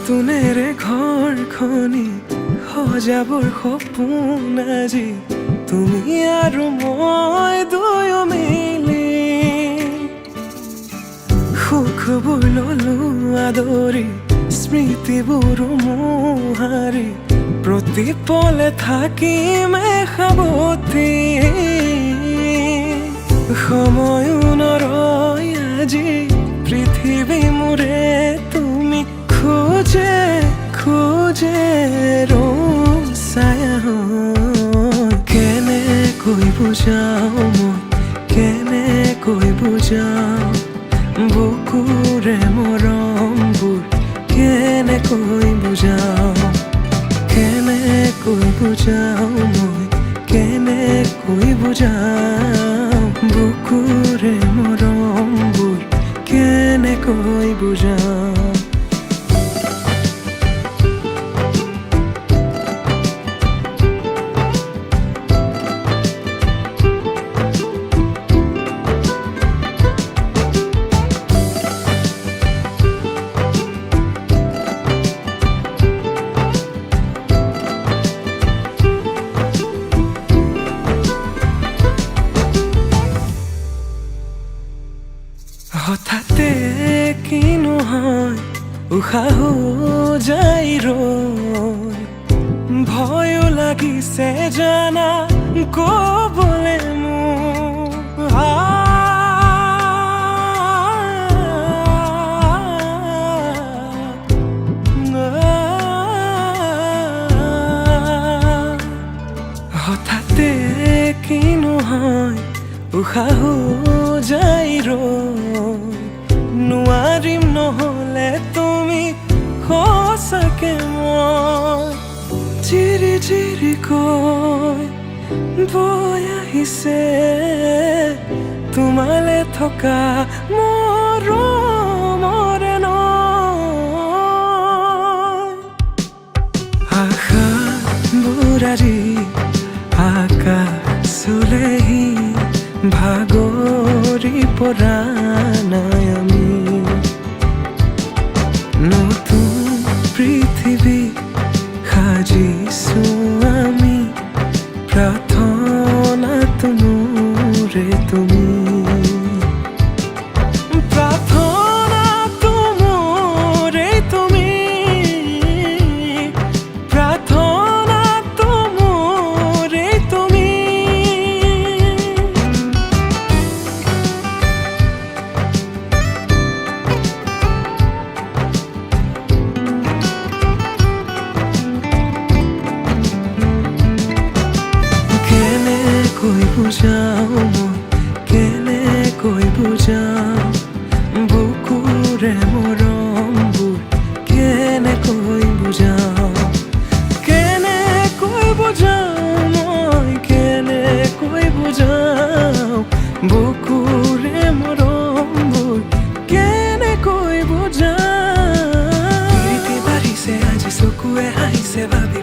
নতুনেৰে ঘৰখনি সজাবৰ সপোন আজি তুমি আৰু মই দুয়ো মিলি সুখবোৰ ললো আদৰি স্মৃতিবোৰ মোহাৰি প্ৰতি পলে থাকিমে সাৱতি সময়ো নৰয় আজি পৃথিৱী মোৰে তুমি খোজে খোজে ৰৌচায়া কেনেকৈ বুজাও মই কেনেকৈ বুজাও বুকুৰে মৰমবোৰ কেনেকৈ বুজাও কেনেকৈ বুজাও মই কেনেকৈ বুজাও বুকুৰে মৰমবোৰ কেনেকৈ বুজাও হঠাতে কিনো হয় উশাহ যাই ৰৈ ভয়ো লাগিছে জানা ক'বলে মোৰ হঠাতে কিনো হয় উশাহ যাই ৰৈ নোৱাৰিম নহ'লে তুমি সঁচাকে মই চিৰি চিৰিকৈ বৈ আহিছে তোমালে থকা মৰমৰে নৈ আশাবোৰ আজি আকাশ চুলেহি ভাগৰি পৰা নাই আমি নতুন পৃথিৱী সাজিছো আমি প্ৰাৰ্থনাটো মোৰে তুমি প্ৰাৰ্থনাটো মোৰে তুমি প্ৰাৰ্থনাটো মোৰে তুমি কেনেকৈ বুজাও মই কেনেকৈ বুজাও বুকুৰে মৰমবোৰ কেনেকৈ বুজাও কেনেকৈ বুজাও মই কেনেকৈ বুজাও বুকুৰে মৰমবোৰ কেনেকৈ বুজাও প্ৰীতি বাঢ়িছে আজি চকুৱে হাঁহিছে ভাবি